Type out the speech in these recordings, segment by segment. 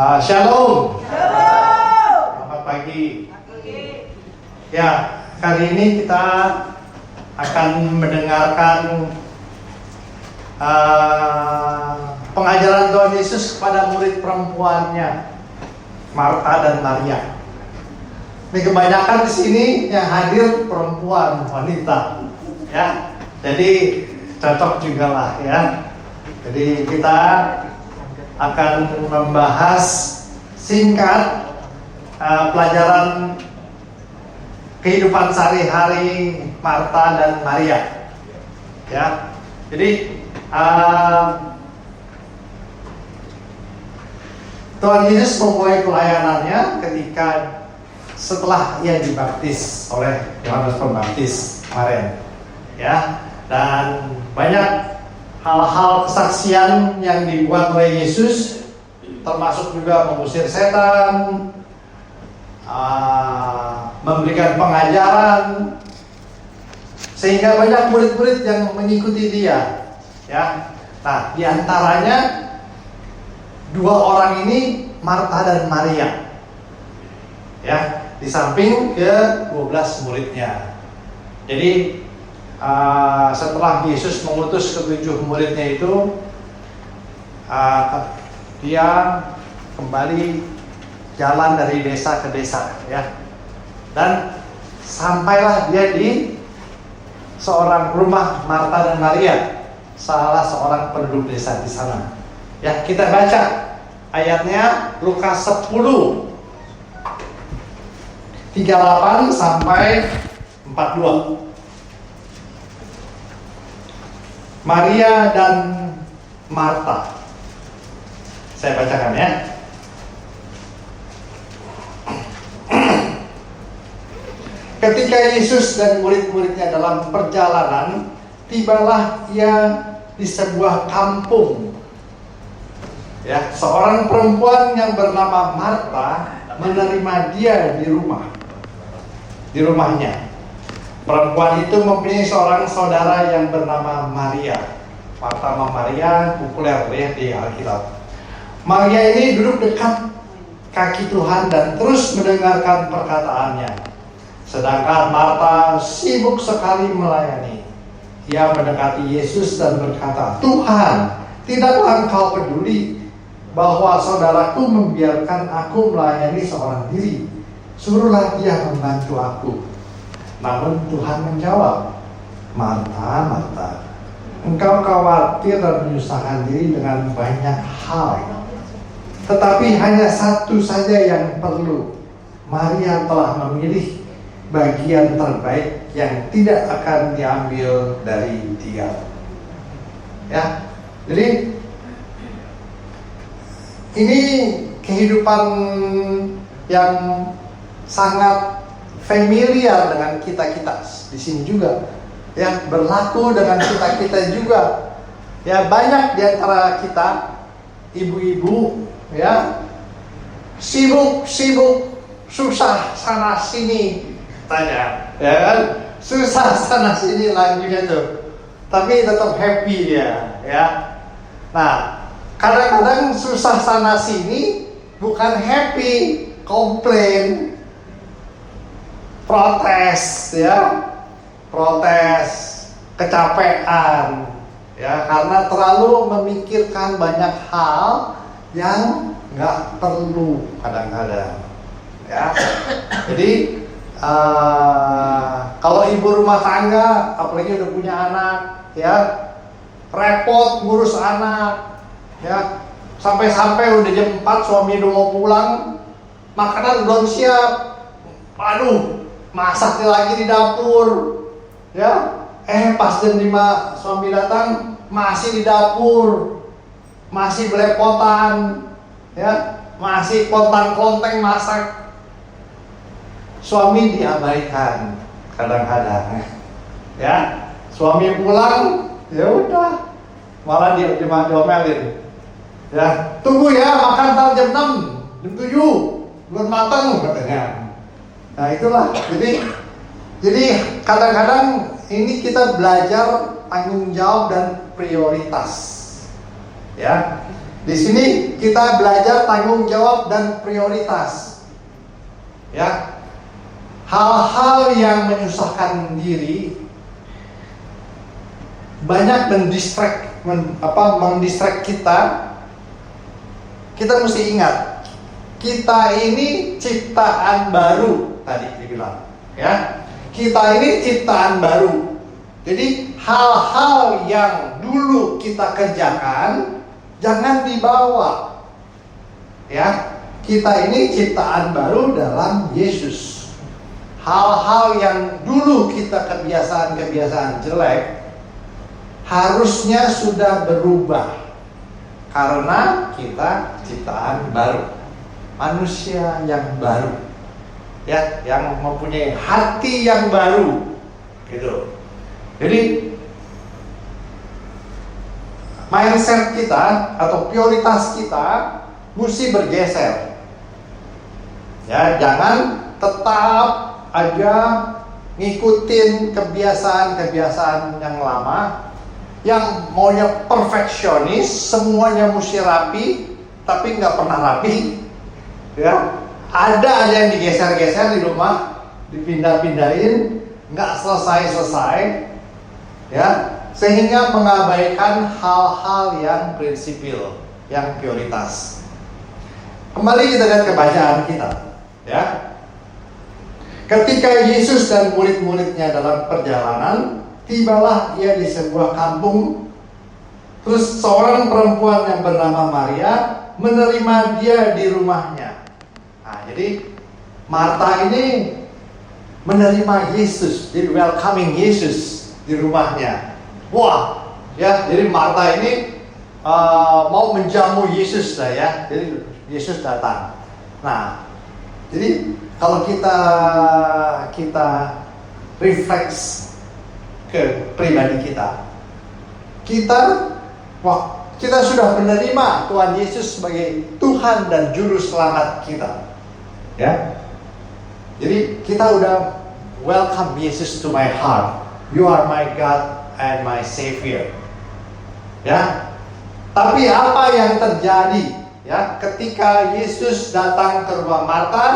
Shalom. Shalom. Selamat pagi. Ya, kali ini kita akan mendengarkan pengajaran Tuhan Yesus kepada murid perempuannya, Marta dan Maria. Ini kebanyakan di sini yang hadir perempuan, wanita, ya. Jadi cocok juga lah, ya. Jadi kita akan membahas singkat pelajaran kehidupan sehari-hari Marta dan Maria. Ya, jadi Tuhan Yesus memulai pelayanannya ketika setelah ia dibaptis oleh Yohanes Pembaptis kemarin. Ya, dan banyak hal-hal kesaksian yang dibuat oleh Yesus, termasuk juga mengusir setan, memberikan pengajaran, sehingga banyak murid-murid yang mengikuti dia. Ya, nah diantaranya dua orang ini, Marta dan Maria. Ya, di samping ke 12 muridnya. Jadi setelah Yesus mengutus ketujuh muridnya itu, dia kembali jalan dari desa ke desa, ya, dan sampailah dia di seorang rumah Marta dan Maria, salah seorang penduduk desa di sana. Ya, kita baca ayatnya Lukas 10 38 sampai 42. Maria dan Marta. Saya bacakan, ya. Ketika Yesus dan murid-muridnya dalam perjalanan, tibalah ia di sebuah kampung. Ya, seorang perempuan yang bernama Marta menerima dia di rumahnya. Perempuan itu mempunyai seorang saudara yang bernama Maria. Marta sama Maria populer ya di Alkitab. Maria ini duduk dekat kaki Tuhan dan terus mendengarkan perkataannya. Sedangkan Marta sibuk sekali melayani. Ia mendekati Yesus dan berkata, "Tuhan, tidakkah Engkau peduli bahwa saudaraku membiarkan aku melayani seorang diri? Suruhlah dia membantu aku." Namun Tuhan menjawab, "Marta, Marta, engkau khawatir dan menyusahkan diri dengan banyak hal. Tetapi hanya satu saja yang perlu. Maria telah memilih bagian terbaik yang tidak akan diambil dari dia." Ya, jadi ini kehidupan yang sangat familiar dengan kita-kita di sini juga, ya, berlaku dengan kita-kita juga. Ya, banyak di antara kita ibu-ibu, ya, sibuk, susah sana sini, tanya, ya kan, susah sana sini lagunya tuh, tapi tetap happy dia, ya. Nah, kadang-kadang susah sana sini bukan happy, komplain, protes, ya, kecapean, ya, karena terlalu memikirkan banyak hal yang nggak perlu kadang-kadang, ya. Jadi kalau ibu rumah tangga, apalagi udah punya anak, ya, repot ngurus anak, ya, sampai udah jam 4 suami udah mau pulang, makanan belum siap, aduh, masak lagi di dapur, ya, pas jam 5 suami datang masih di dapur, masih belepotan, ya, masih klontang-klonteng masak. Suami diabaikan kadang-kadang, ya, suami pulang, ya udah, malah dia diomelin, ya, tunggu ya, makan ntar jam 6, jam 7 belum matang katanya. Nah, itulah. Jadi kadang-kadang ini kita belajar tanggung jawab dan prioritas. Ya. Di sini kita belajar tanggung jawab dan prioritas. Ya. Hal-hal yang menyusahkan diri banyak mendistract kita. Kita mesti ingat, kita ini ciptaan baru tadi dibilang, ya. Kita ini ciptaan baru. Jadi hal-hal yang dulu kita kerjakan jangan dibawa. Ya, kita ini ciptaan baru dalam Yesus. Hal-hal yang dulu kita kebiasaan-kebiasaan jelek harusnya sudah berubah karena kita ciptaan baru, manusia yang baru, ya, yang mempunyai hati yang baru, gitu. Jadi mindset kita atau prioritas kita mesti bergeser. Ya, jangan tetap aja ngikutin kebiasaan-kebiasaan yang lama, yang maunya perfeksionis, semuanya mesti rapi, tapi nggak pernah rapi. Ya, ada yang digeser-geser di rumah, dipindah-pindahin, nggak selesai-selesai, ya, sehingga mengabaikan hal-hal yang prinsipil, yang prioritas. Kembali kita lihat ke bacaan kita, ya. Ketika Yesus dan murid-muridnya dalam perjalanan, tibalah ia di sebuah kampung. Terus seorang perempuan yang bernama Maria menerima dia di rumahnya. Nah, jadi Marta ini menerima Yesus, jadi welcoming Yesus di rumahnya. Wah, ya, jadi Marta ini mau menjamu Yesus lah, ya. Jadi Yesus datang. Nah, jadi kalau kita refleks ke pribadi kita sudah menerima Tuhan Yesus sebagai Tuhan dan Juru Selamat kita, ya. Jadi kita udah welcome Yesus to my heart. You are my God and my Savior, ya. Tapi apa yang terjadi, ya, ketika Yesus datang ke rumah Marta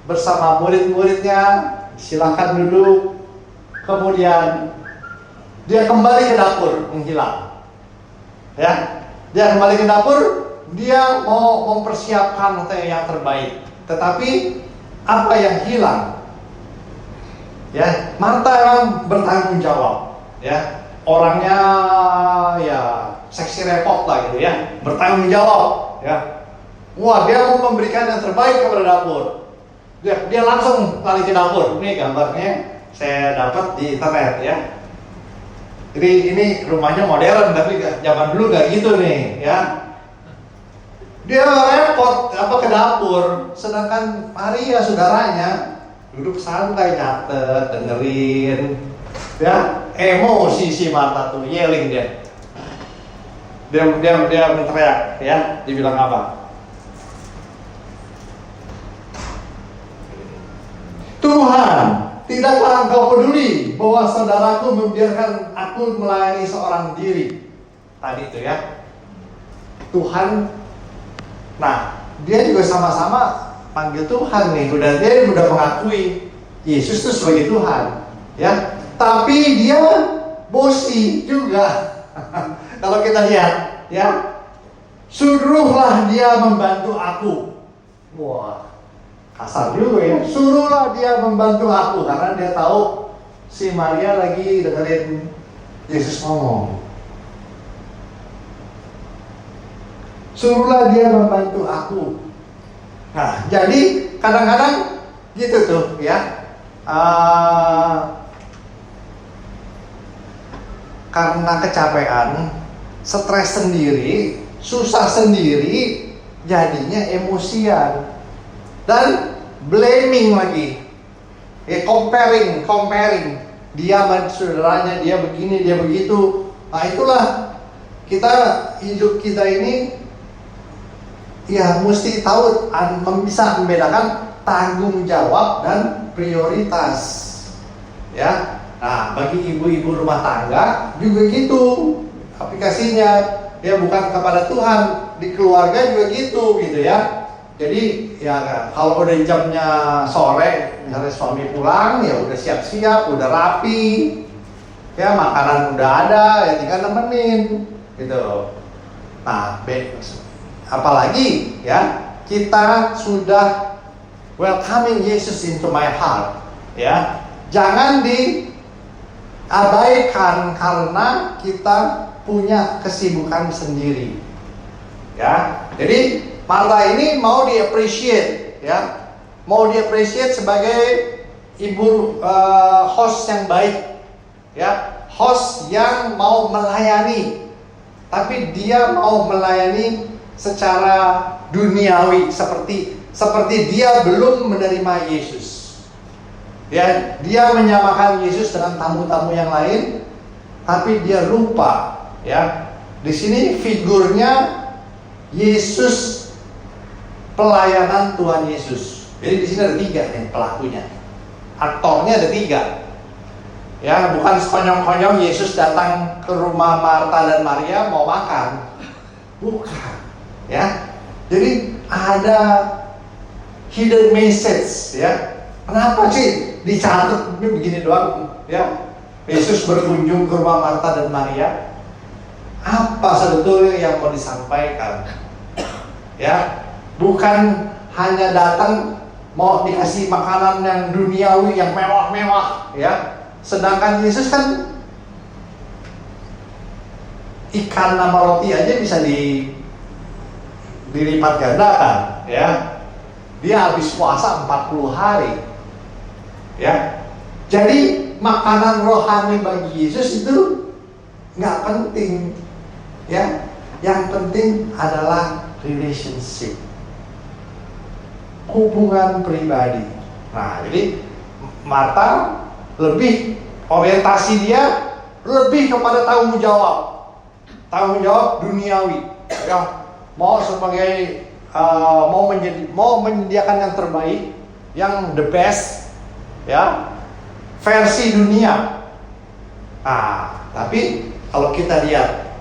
bersama murid-muridnya, silakan duduk. Kemudian dia kembali ke dapur menghilang. Ya, dia kembali ke dapur, dia mau mempersiapkan yang terbaik. Tetapi apa yang hilang? Ya, Marta memang bertanggung jawab. Ya, orangnya ya seksi repot lah gitu, ya, bertanggung jawab. Ya, wah, dia mau memberikan yang terbaik kepada dapur. Dia langsung lari ke dapur. Ini gambarnya saya dapat di internet, ya. Jadi ini rumahnya modern, tapi zaman dulu gak gitu nih, ya. Dia repot ke dapur, sedangkan Maria saudaranya duduk santai nyatet, dengerin, ya. Emosi si Marta tuh, yelling dia. Dia menteriak, ya. Dibilang apa? Tuhan, tidakkah engkau peduli bahwa saudaraku membiarkan aku melayani seorang diri? Tadi itu, ya. Tuhan, nah, dia juga sama-sama panggil Tuhan nih. Dia udah mengakui Yesus itu sebagai Tuhan, ya. Tapi dia bosi juga. Kalau kita lihat, ya, suruhlah dia membantu aku. Wah, kasar juga, ya. Suruhlah dia membantu aku, karena dia tahu si Maria lagi dengerin Yesus ngomong. Suruhlah dia membantu aku. Nah, jadi kadang-kadang gitu tuh, ya. Karena kecapean, stres sendiri, susah sendiri, jadinya emosian dan blaming lagi, ya, comparing, dia sama saudaranya, dia begini, dia begitu. Nah, itulah hidup kita ini, ya, mesti tahu bisa membedakan tanggung jawab dan prioritas, ya. Nah, bagi ibu-ibu rumah tangga juga gitu aplikasinya. Dia bukan kepada Tuhan, di keluarga juga gitu ya. Jadi ya kalau udah jamnya sore, misalnya suami pulang, ya udah siap-siap, udah rapi, ya makanan udah ada, ya tinggal nemenin, gitu. Nah, apalagi ya kita sudah welcoming Yesus into my heart, ya jangan diabaikan karena kita punya kesibukan sendiri, ya. Jadi Martha ini mau di-appreciate, ya, mau di-appreciate sebagai ibu host yang baik, ya, host yang mau melayani, tapi dia mau melayani secara duniawi seperti dia belum menerima Yesus, ya, dia menyamakan Yesus dengan tamu-tamu yang lain, tapi dia lupa, ya, di sini figurnya Yesus. Pelayanan Tuhan Yesus. Jadi di sini ada 3 nih pelakunya. Aktornya ada 3. Ya, bukan sekonyong-konyong Yesus datang ke rumah Martha dan Maria mau makan. Bukan. Ya. Jadi ada hidden message, ya. Kenapa sih dicatat begini doang, ya? Yesus berkunjung ke rumah Martha dan Maria. Apa sebetulnya yang mau disampaikan? Ya. Bukan hanya datang mau dikasih makanan yang duniawi, yang mewah-mewah, ya. Sedangkan Yesus kan ikan sama roti aja bisa dilipat gandakan, ya. Dia habis puasa 40 hari, ya. Jadi makanan rohani bagi Yesus itu nggak penting, ya. Yang penting adalah relationship, hubungan pribadi. Nah, jadi Martha lebih orientasi dia lebih kepada tanggung jawab duniawi, ya, mau sebagai mau menyediakan yang terbaik, yang the best, ya, versi dunia. Nah, tapi kalau kita lihat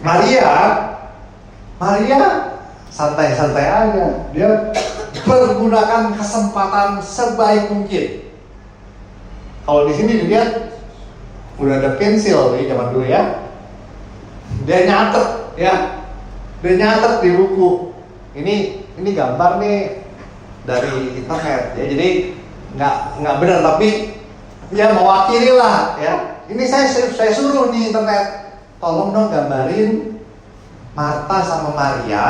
Maria santai-santai aja, dia pergunakan kesempatan sebaik mungkin. Kalau di sini dilihat udah ada pensil di zaman dulu, ya. Dia nyatet, ya. Dia nyatet di buku. Ini gambar nih dari internet, ya. Jadi nggak benar, tapi ya mewakili lah, ya. Ini saya suruh nih internet, tolong dong gambarin Martha sama Maria.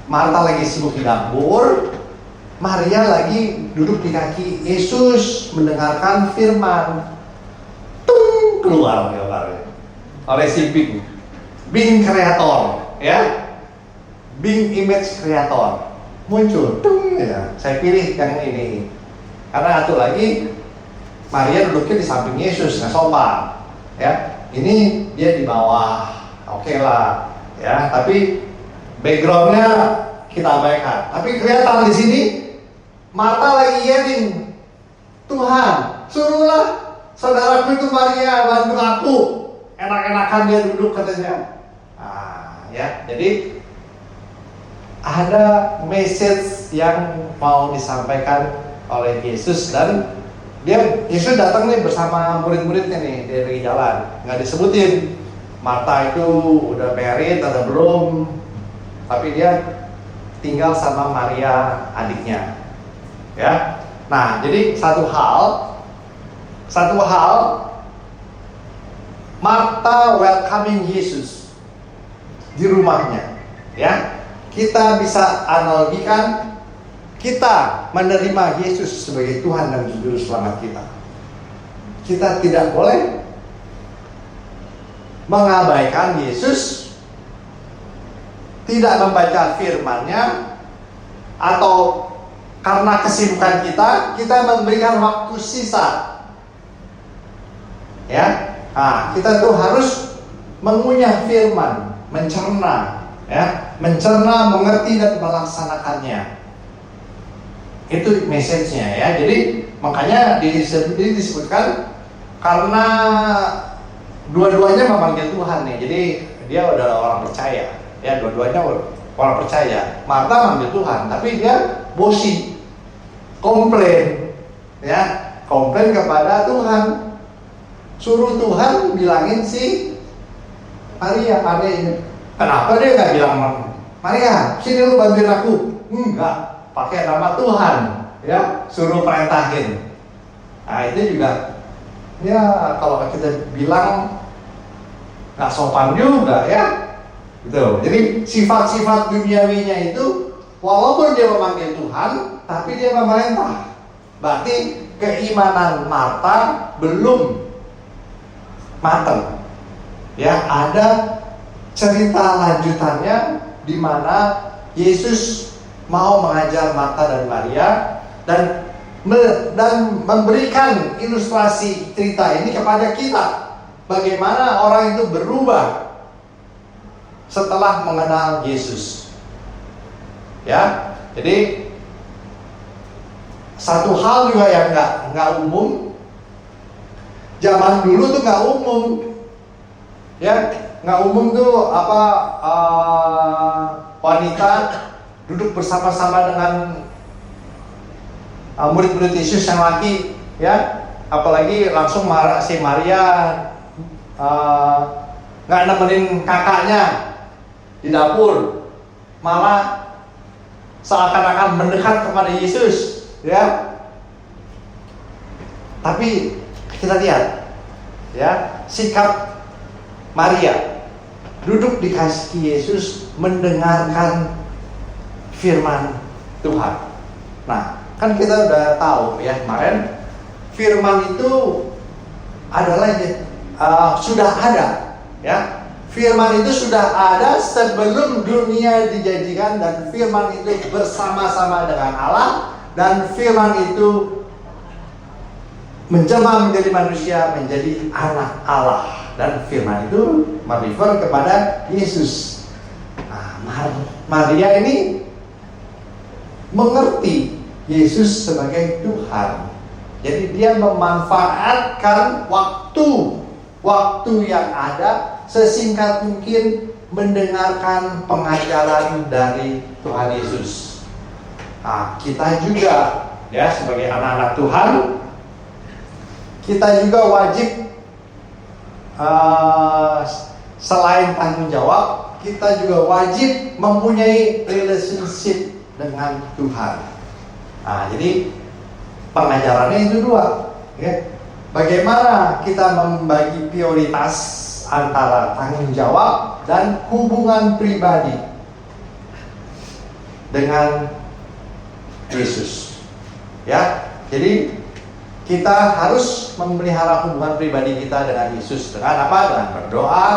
Martha lagi sibuk di dapur, Maria lagi duduk di kaki Yesus mendengarkan firman. Tung, keluar gambarnya oleh si Bing Creator, ya, Bing Image Creator muncul. Tung, ya. Saya pilih yang ini karena satu lagi Maria duduknya di samping Yesus, nggak sopan, ya. Ini dia di bawah, oke lah, ya. Tapi backgroundnya kita abaikan. Tapi kelihatan di sini Martha lagi yelling, Tuhan, suruhlah saudaraku itu Maria bantu aku. Enak-enakan dia duduk katanya. Nah, ya, jadi ada message yang mau disampaikan oleh Yesus, dan Yesus datang nih bersama murid-muridnya nih, dia lagi jalan. Nggak disebutin Martha itu udah married atau belum, tapi dia tinggal sama Maria adiknya, ya. Nah, jadi satu hal Martha welcoming Yesus di rumahnya, ya. Kita bisa analogikan kita menerima Yesus sebagai Tuhan dan Juru Selamat kita. Kita tidak boleh mengabaikan Yesus, tidak membaca firman-Nya, atau karena kesibukan kita memberikan waktu sisa. Ya, nah, kita tuh harus mengunyah firman, mencerna, ya, mengerti dan melaksanakannya. Itu message-nya, ya. Jadi makanya disebutkan karena dua-duanya memanggil Tuhan nih. Jadi dia udah orang percaya, Ya, dua-duanya orang percaya. Marta manggil Tuhan, tapi dia bosi, komplain, ya, komplain kepada Tuhan. Suruh Tuhan bilangin si Maria, adeknya. Kenapa dia nggak bilang, Maria, sini lu bantuin aku? Enggak, pakai nama Tuhan, ya, suruh perintahin. Nah itu juga, ya kalau kita bilang nggak sopan juga, ya, gitu. Jadi sifat-sifat duniawinya itu, walaupun dia memanggil Tuhan, tapi dia memerintah. Berarti keimanan Marta belum matang. Ya, ada cerita lanjutannya di mana Yesus mau mengajar Marta dan Maria dan memberikan ilustrasi cerita ini kepada kita. Bagaimana orang itu berubah setelah mengenal Yesus. Ya, jadi satu hal juga yang nggak umum. Zaman dulu tuh nggak umum, ya, nggak umum tuh apa wanita duduk bersama-sama dengan murid-murid Yesus yang laki, ya, apalagi langsung marah si Maria nggak nemenin kakaknya di dapur, malah seakan-akan mendekat kepada Yesus, ya. Tapi kita lihat, ya, sikap Maria duduk di kaki Yesus mendengarkan firman Tuhan. Nah, kan kita udah tahu ya kemarin firman itu adalah sudah ada, ya. Firman itu sudah ada sebelum dunia dijadikan, dan firman itu bersama-sama dengan Allah, dan firman itu menjelma menjadi manusia, menjadi anak Allah, dan firman itu merefer kepada Yesus. Nah, Maria ini mengerti Yesus sebagai Tuhan. Jadi dia memanfaatkan waktu yang ada sesingkat mungkin mendengarkan pengajaran dari Tuhan Yesus. Nah, kita juga, ya, sebagai anak-anak Tuhan, kita juga wajib selain tanggung jawab, kita juga wajib mempunyai relationship dengan Tuhan. Nah, jadi pengajarannya itu dua, ya. Bagaimana kita membagi prioritas antara tanggung jawab dan hubungan pribadi dengan Yesus, ya. Jadi kita harus memelihara hubungan pribadi kita dengan Yesus dengan apa? Dengan berdoa,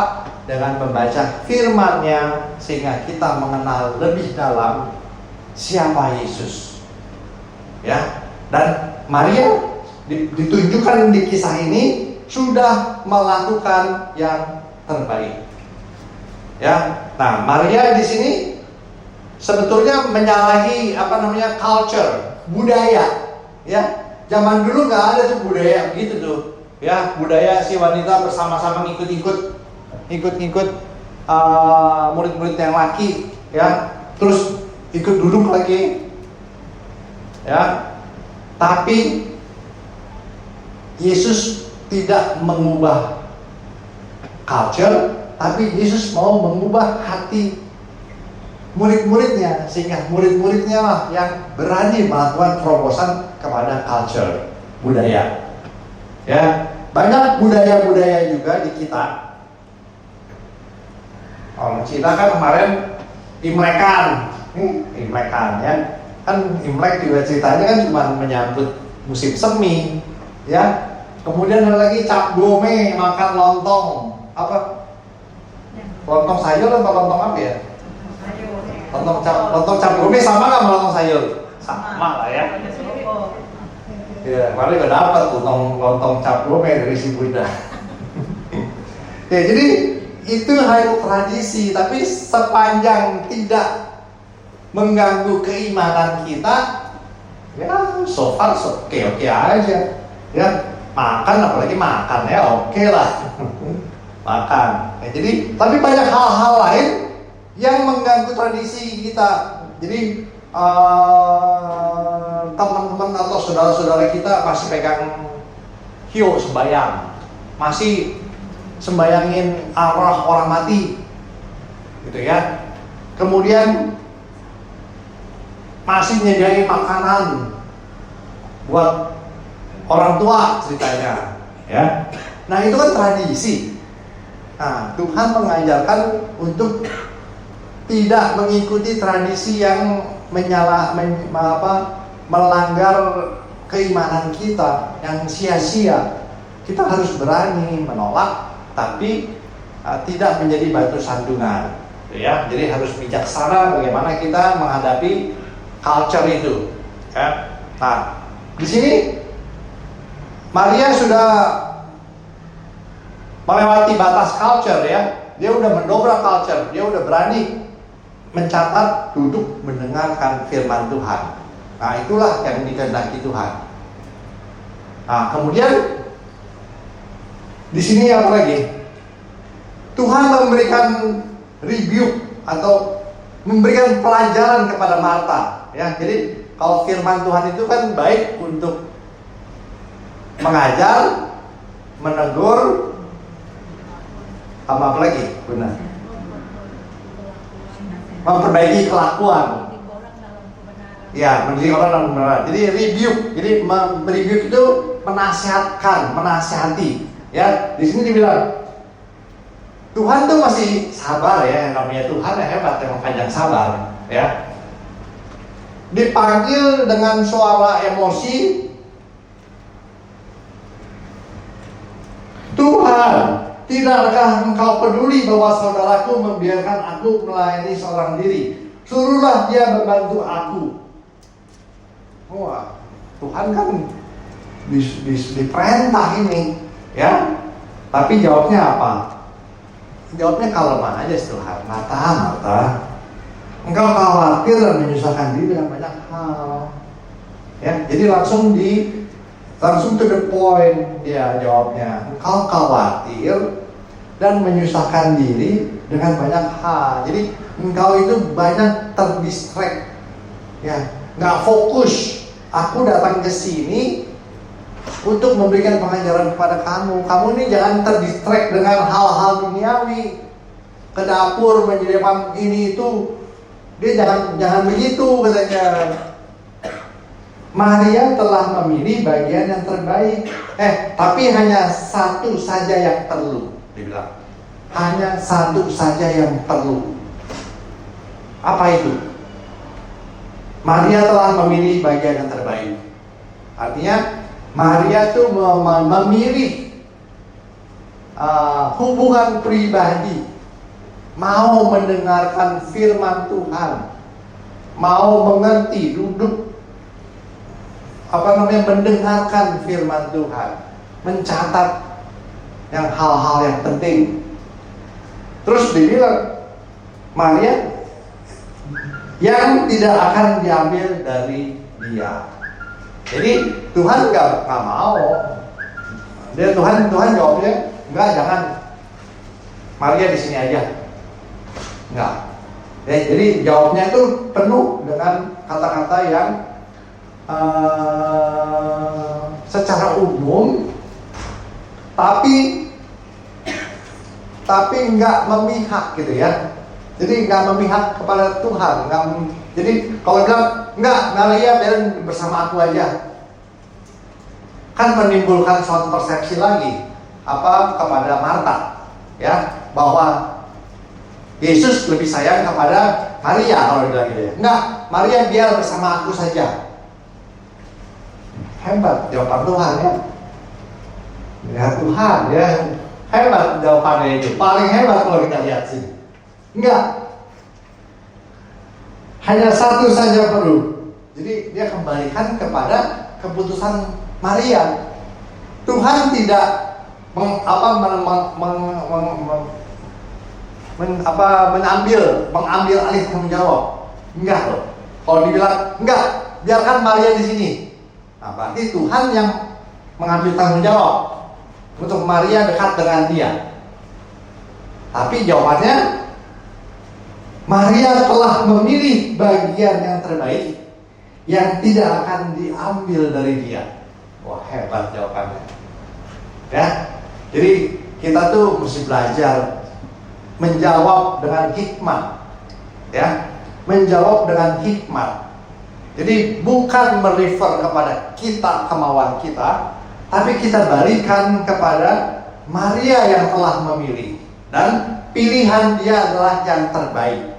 dengan membaca firman-Nya, sehingga kita mengenal lebih dalam siapa Yesus. Ya, dan Maria ditunjukkan di kisah ini sudah melakukan yang terbaik. Ya, nah Maria di sini sebetulnya menyalahi culture, budaya. Ya, zaman dulu nggak ada tuh budaya begitu tuh. Ya, budaya si wanita bersama-sama ngikut-ngikut murid-murid yang laki, ya, terus ikut duduk lagi, ya. Tapi Yesus tidak mengubah culture, tapi Yesus mau mengubah hati murid-muridnya, sehingga murid-muridnya lah yang berani melakukan terobosan kepada culture, budaya. Ya, banyak budaya-budaya juga di kita. Kalau kita kan kemarin Imlekan ya. Kan Imlek juga ceritanya kan cuma menyambut musim semi, ya. Kemudian ada lagi Cap Gome, makan lontong. Apa? Lontong sayur atau lontong apa ya? Lontong Cap Gome sama nggak sama lontong sayur? Sama lah ya. Ya, kemarin juga dapat lontong Cap Gome dari si Bunda. Ya, jadi itu hanya tradisi, tapi sepanjang tidak mengganggu keimanan kita, ya so far oke aja, ya. Makan, apalagi makan, ya oke lah. Makan. Ya, jadi tapi banyak hal-hal lain yang mengganggu tradisi kita. Jadi teman-teman atau saudara-saudara kita masih pegang hiyo sembayang, masih sembayangin arwah orang mati, gitu ya. Kemudian masih nyediain makanan buat orang tua ceritanya, ya. Nah itu kan tradisi. Nah Tuhan mengajarkan untuk tidak mengikuti tradisi yang melanggar keimanan kita, yang sia-sia. Kita harus berani menolak, tapi tidak menjadi batu sandungan, ya. Jadi harus bijaksana bagaimana kita menghadapi culture itu, ya. Nah, di sini Maria sudah melewati batas culture, ya. Dia udah mendobrak culture, dia udah berani mencatat, duduk mendengarkan firman Tuhan. Nah, itulah yang dikehendaki Tuhan. Nah, kemudian di sini apa lagi? Tuhan memberikan rebuke atau memberikan pelajaran kepada Marta, ya. Jadi kalau firman Tuhan itu kan baik untuk mengajar, menegur, apa lagi? Benar. Memperbaiki kelakuan. Ya, mendidik orang dalam kebenaran. Jadi rebuke. Jadi rebuke itu menasihatkan, menasihati. Ya, di sini dibilang Tuhan tuh masih sabar, ya. Namanya Tuhan ya hebat, yang panjang sabar, ya. Dipanggil dengan suara emosi, Tuhan, tidakkah engkau peduli bahwa saudaraku membiarkan aku melayani seorang diri? Suruhlah dia membantu aku. Wah, Tuhan kan diperintah ini, ya. Tapi jawabnya apa? Jawabnya kalem aja Tuhan. Marta, engkau khawatir dan menyusahkan diri dengan banyak hal. Ya, jadi langsung to the point dia jawabnya. Engkau khawatir dan menyusahkan diri dengan banyak hal. Jadi engkau itu banyak terdistract, ya, nggak fokus. Aku datang ke sini untuk memberikan pengajaran kepada kamu. Kamu ini jangan terdistract dengan hal-hal duniawi. Ke dapur menyediakan ini itu, dia jangan begitu katanya. Maria telah memilih bagian yang terbaik. Tapi hanya satu saja yang perlu, dibilang. Hanya satu saja yang perlu. Apa itu? Maria telah memilih bagian yang terbaik. Artinya Maria itu memilih hubungan pribadi, mau mendengarkan firman Tuhan, mau mengerti, duduk mendengarkan firman Tuhan, mencatat yang hal-hal yang penting. Terus dibilang Maria yang tidak akan diambil dari dia. Jadi Tuhan nggak mau. Tuhan jawabnya enggak, jangan. Maria di sini aja. Enggak. Jadi jawabnya itu penuh dengan kata-kata yang secara umum, tapi nggak memihak gitu ya. Jadi nggak memihak kepada Tuhan. Jadi kalau bilang nggak, Maria biarin bersama aku aja, kan menimbulkan suatu persepsi lagi kepada Marta, ya, bahwa Yesus lebih sayang kepada Maria kalau bilang gitu ya. Enggak, Maria biar bersama aku saja. Hebat jawaban Tuhan, ya. Ya Tuhan, ya, hebat jawabannya itu. Paling hebat kalau kita lihat sih. Enggak, hanya satu saja perlu. Jadi dia kembalikan kepada keputusan Maria. Tuhan tidak mengambil alih tanggung jawab. Enggak loh. Kalau dibilang enggak, biarkan Maria di sini. Nah, berarti Tuhan yang mengambil tanggung jawab untuk Maria dekat dengan dia. Tapi jawabannya Maria telah memilih bagian yang terbaik yang tidak akan diambil dari dia. Wah, hebat jawabannya. Ya, jadi kita tuh mesti belajar menjawab dengan hikmat. Ya, menjawab dengan hikmat. Jadi bukan merefer kepada kita, kemauan kita, tapi kita balikan kepada Maria yang telah memilih. Dan pilihan dia adalah yang terbaik.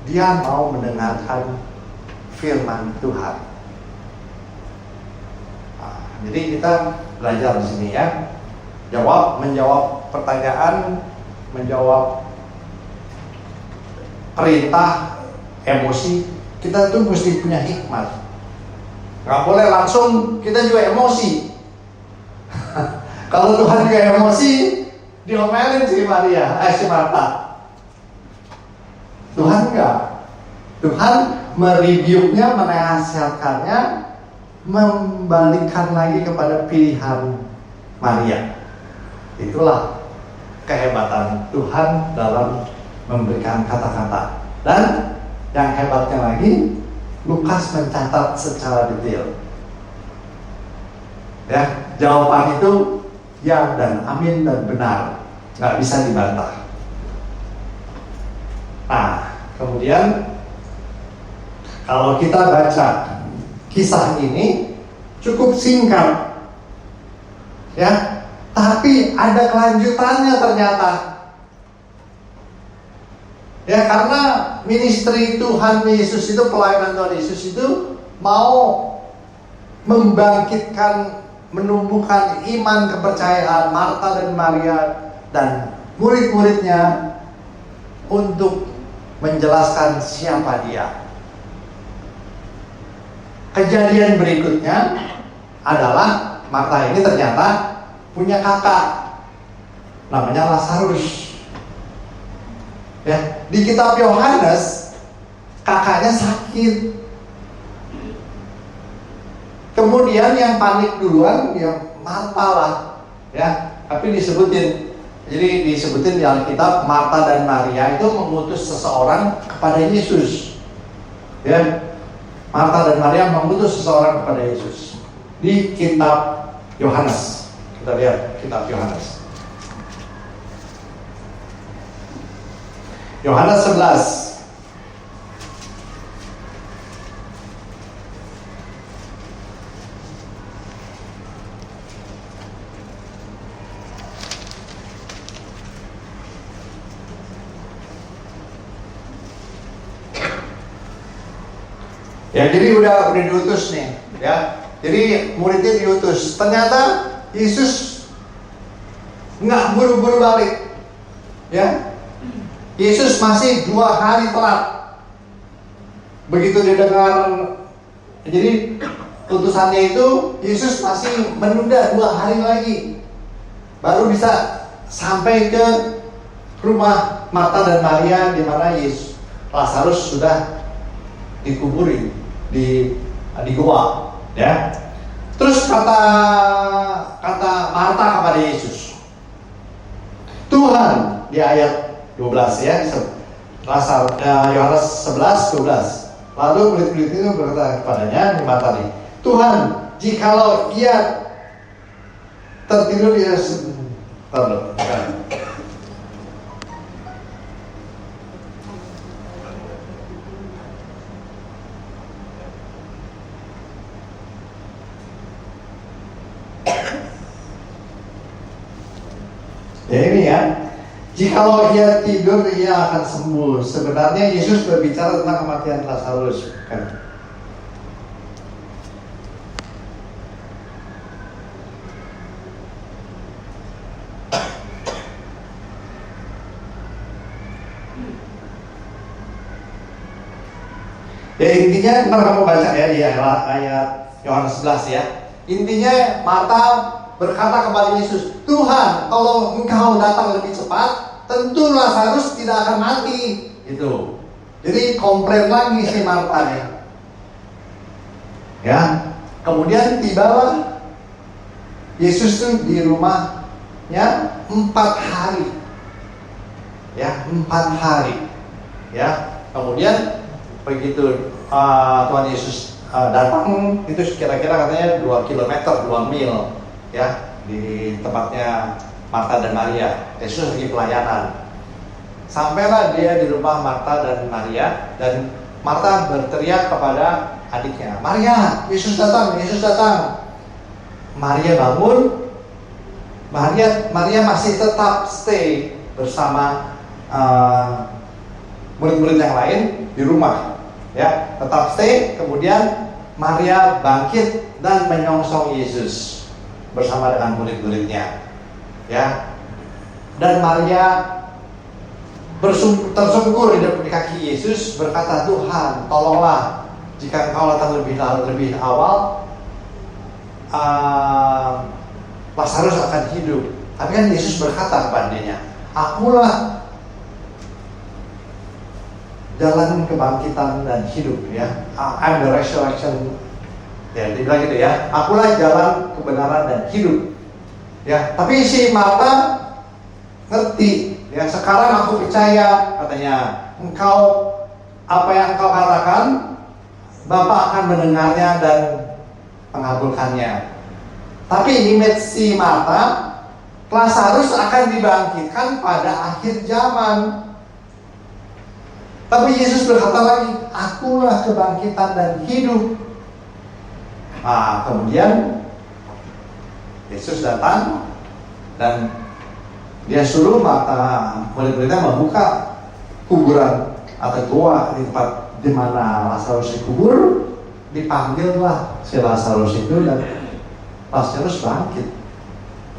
Dia mau mendengarkan firman Tuhan. Nah, jadi kita belajar di sini ya. Menjawab pertanyaan, menjawab perintah, emosi. Kita tuh mesti punya hikmat. Gak boleh langsung kita juga emosi. Kalau Tuhan juga emosi, diomelin si Marta. Tuhan enggak. Tuhan mereviewnya, menasihatkannya, membalikkan lagi kepada pilihan Maria. Itulah kehebatan Tuhan dalam memberikan kata-kata. Dan yang hebatnya lagi, Lukas mencatat secara detail. Ya, jawaban itu ya dan amin dan benar, nggak bisa dibantah. Nah, kemudian kalau kita baca kisah ini cukup singkat, ya, tapi ada kelanjutannya ternyata. Ya, karena ministry Tuhan Yesus itu, pelayanan Tuhan Yesus itu mau membangkitkan, menumbuhkan iman kepercayaan Marta dan Maria dan murid-muridnya untuk menjelaskan siapa dia. Kejadian berikutnya adalah Marta ini ternyata punya kakak namanya Lazarus. Ya, di kitab Yohanes kakaknya sakit. Kemudian yang panik duluan ya Marta lah, ya. Tapi disebutin di Alkitab Marta dan Maria itu mengutus seseorang kepada Yesus. Ya, Marta dan Maria mengutus seseorang kepada Yesus di kitab Yohanes. Kita lihat kitab Yohanes. Yohanes 11. Ya, jadi udah diutus nih, ya. Jadi muridnya diutus. Ternyata Yesus nggak buru-buru balik, ya. Yesus masih 2 hari telat. Begitu dia dengar, jadi utusannya itu Yesus masih menunda 2 hari lagi, baru bisa sampai ke rumah Marta dan Maria di mana Lazarus sudah dikuburi di gua, ya. Terus kata Marta kepada Yesus, Tuhan, di ayat 12 ya, Yohanes 11:12. Lalu murid-murid itu berkata kepadanya, Marta nih, Tuhan, jikalau ia tertidur dia ya ini ya, jikalau ia tidur ia akan sembuh. Sebenarnya Yesus berbicara tentang kematian Lazarus, kan? Ya intinya, ntar kamu baca ya di ayat Yohanes 11 ya. Intinya Marta berkata kepada Yesus, Tuhan, kalau engkau datang lebih cepat, tentu Lazarus tidak akan mati. Gitu. Jadi komplain lagi si Marta nih. Ya. Kemudian tibalah Yesus tuh di rumahnya 4 hari. Ya, 4 hari. ya. Kemudian begitu Tuhan Yesus datang, itu kira-kira katanya 2 kilometer, 2 mil, ya, di tempatnya Marta dan Maria. Yesus lagi pelayanan. Sampailah dia di rumah Marta dan Maria, dan Marta berteriak kepada adiknya, Maria, Yesus datang, Yesus datang. Maria bangun. Maria masih tetap stay bersama murid-murid yang lain di rumah, ya, tetap stay. Kemudian Maria bangkit dan menyongsong Yesus bersama dengan murid-muridnya, ya. Dan Maria tersungkur di kaki Yesus, berkata, Tuhan, tolonglah jika Engkau datang lebih awal, Lazarus akan hidup. Tapi kan Yesus berkata kepadanya, Akulah jalan kebangkitan dan hidup, ya. I'm the resurrection. Ya, dia bilang gitu, ya. Akulah jalan kebenaran dan hidup. Ya, tapi si Marta ngerti, ya. Sekarang aku percaya, katanya, engkau, apa yang engkau katakan, Bapa akan mendengarnya dan mengabulkannya. Tapi image si Marta, Lazarus akan dibangkitkan pada akhir zaman. Tapi Yesus berkata lagi, Akulah kebangkitan dan hidup. Nah, kemudian Yesus datang dan dia suruh murid-muridnya membuka kuburan atau gua di tempat di mana Lazarus dikubur. Dipanggillah si Lazarus itu dan Lazarus bangkit,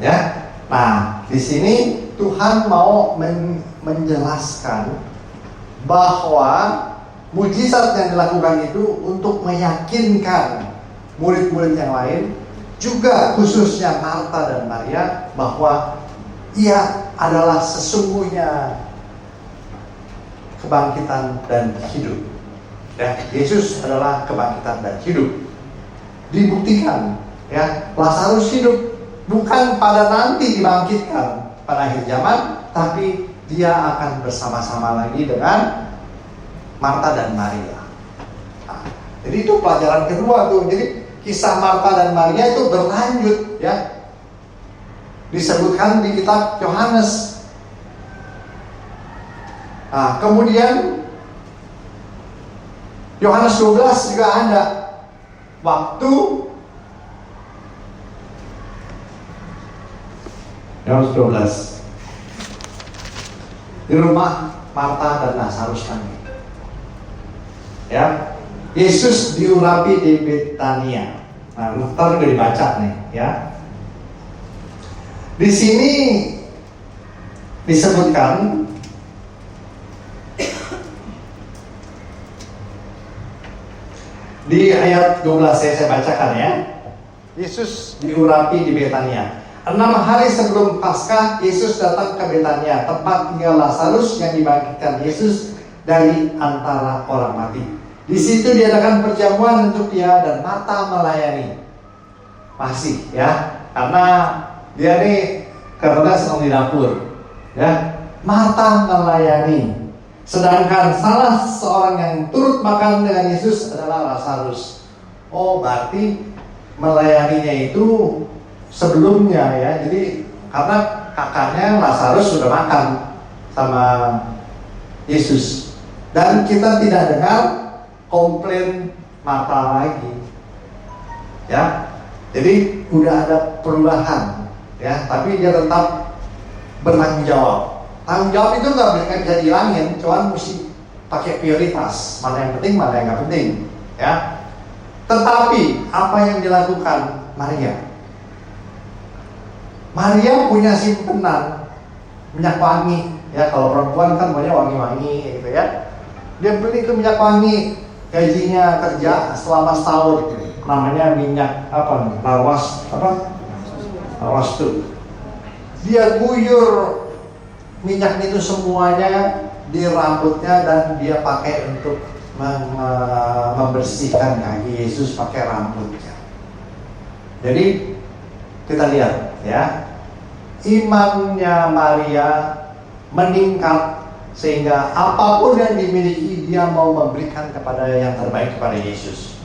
ya. Nah, di sini Tuhan mau menjelaskan bahwa mujizat yang dilakukan itu untuk meyakinkan murid-murid yang lain, juga khususnya Marta dan Maria, bahwa ia adalah sesungguhnya kebangkitan dan hidup. Ya, Yesus adalah kebangkitan dan hidup. Dibuktikan, ya, Lazarus hidup, bukan pada nanti dibangkitkan pada akhir zaman, tapi dia akan bersama-sama lagi dengan Marta dan Maria. Nah, jadi itu pelajaran kedua tuh. Jadi kisah Marta dan Maria itu berlanjut, ya. Disebutkan di kitab Yohanes. Nah, kemudian Yohanes 12 juga ada waktu Yohanes 12 di rumah Marta dan Lazarus lagi, ya. Yesus diurapi di Betania. Nah, ntar udah dibaca nih, ya. Di sini disebutkan di ayat 12, saya bacakan, ya. Yesus diurapi di Betania. 6 hari sebelum Paskah, Yesus datang ke Betania, tempat tinggal Lazarus yang dibangkitkan Yesus dari antara orang mati. Di situ diadakan perjamuan untuk dia dan Marta melayani. Masih, ya, karena dia nih karena sedang di dapur, ya. Marta melayani. Sedangkan salah seorang yang turut makan dengan Yesus adalah Lazarus. Oh, berarti melayaninya itu sebelumnya, ya. Jadi karena kakaknya Lazarus sudah makan sama Yesus, dan kita tidak dengar komplain Marta lagi, ya. Jadi udah ada perubahan, ya. Tapi dia tetap bertanggung jawab. Tanggung jawab itu nggak bisa dihilangin, cuman mesti pakai prioritas, mana yang penting, mana yang nggak penting, ya. Tetapi apa yang dilakukan Maria? Maria punya simpenan minyak wangi, ya. Kalau perempuan kan banyak wangi-wangi, gitu, ya. Dia beli itu minyak wangi, gajinya kerja selama setahun, namanya minyak apa? Lawas tuh. Dia guyur minyak itu semuanya di rambutnya dan dia pakai untuk membersihkan kaki Yesus pakai rambutnya. Jadi kita lihat, ya, imannya Maria meningkat Sehingga apapun yang dimiliki, dia mau memberikan kepada yang terbaik kepada Yesus.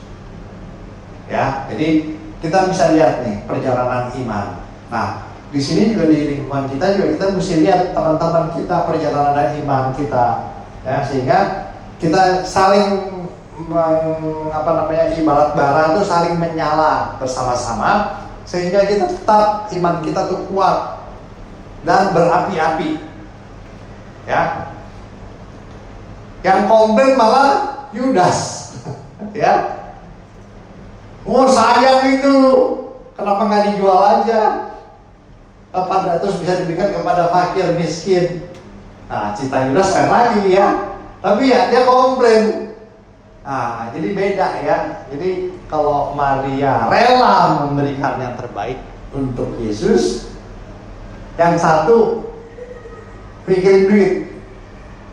Ya, jadi kita bisa lihat nih perjalanan iman. Nah, di sini juga di lingkungan kita juga kita mesti lihat teman-teman kita perjalanan iman kita, ya, sehingga kita saling ibarat bara itu saling menyala bersama-sama, sehingga kita tetap iman kita tuh kuat dan berapi-api. Ya, yang komplain malah Yudas, ya. Oh sayang itu, kenapa nggak dijual aja? Pada terus bisa diberikan kepada fakir miskin. Nah, cita Yudas kan lagi ya, tapi ya dia komplain. Nah, jadi beda ya. Jadi kalau Maria rela memberikan yang terbaik untuk Yesus, yang satu pikirin duit.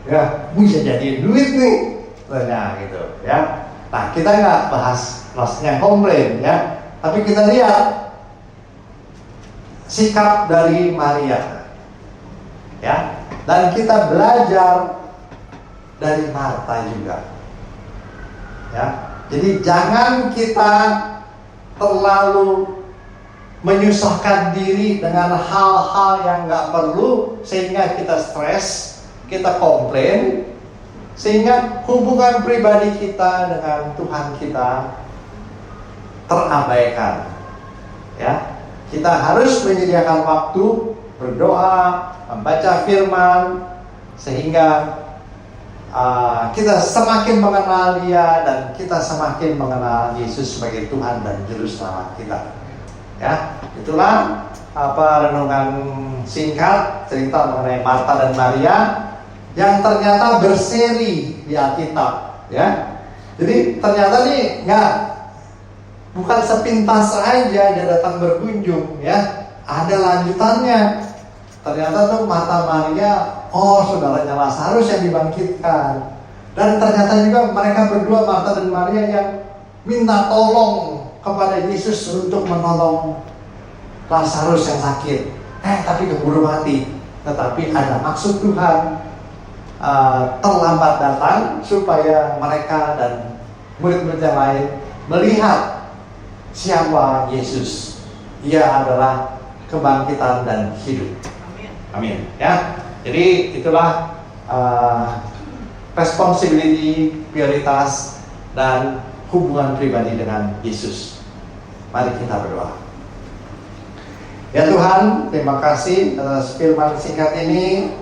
Ya, bisa jadi duit nih. Nah, gitu ya. Nah, kita nggak bahas maksudnya komplain ya, tapi kita lihat sikap dari Maria, ya, dan kita belajar dari Marta juga, ya. Jadi jangan kita terlalu menyusahkan diri dengan hal-hal yang nggak perlu sehingga kita stres, kita komplain, sehingga hubungan pribadi kita dengan Tuhan kita terabaikan. Ya, kita harus menyediakan waktu berdoa, membaca firman, sehingga kita semakin mengenal Dia dan kita semakin mengenal Yesus sebagai Tuhan dan Juru Selamat kita. Ya, itulah renungan singkat cerita mengenai Marta dan Maria yang ternyata berseri di Alkitab, ya. Jadi ternyata nih bukan sepintas aja dia datang berkunjung, ya. Ada lanjutannya. Ternyata tuh Marta Maria, saudaranya Lazarus yang dibangkitkan. Dan ternyata juga mereka berdua, Marta dan Maria, yang minta tolong kepada Yesus untuk menolong Lazarus yang sakit. Tapi keburu mati. Tetapi ada maksud Tuhan. Terlambat datang supaya mereka dan murid-murid yang lain melihat siapa Yesus. Ia adalah kebangkitan dan hidup. Amin. Ya. Jadi itulah responsibility, prioritas dan hubungan pribadi dengan Yesus. Mari kita berdoa. Ya Tuhan, terima kasih atas firman singkat ini.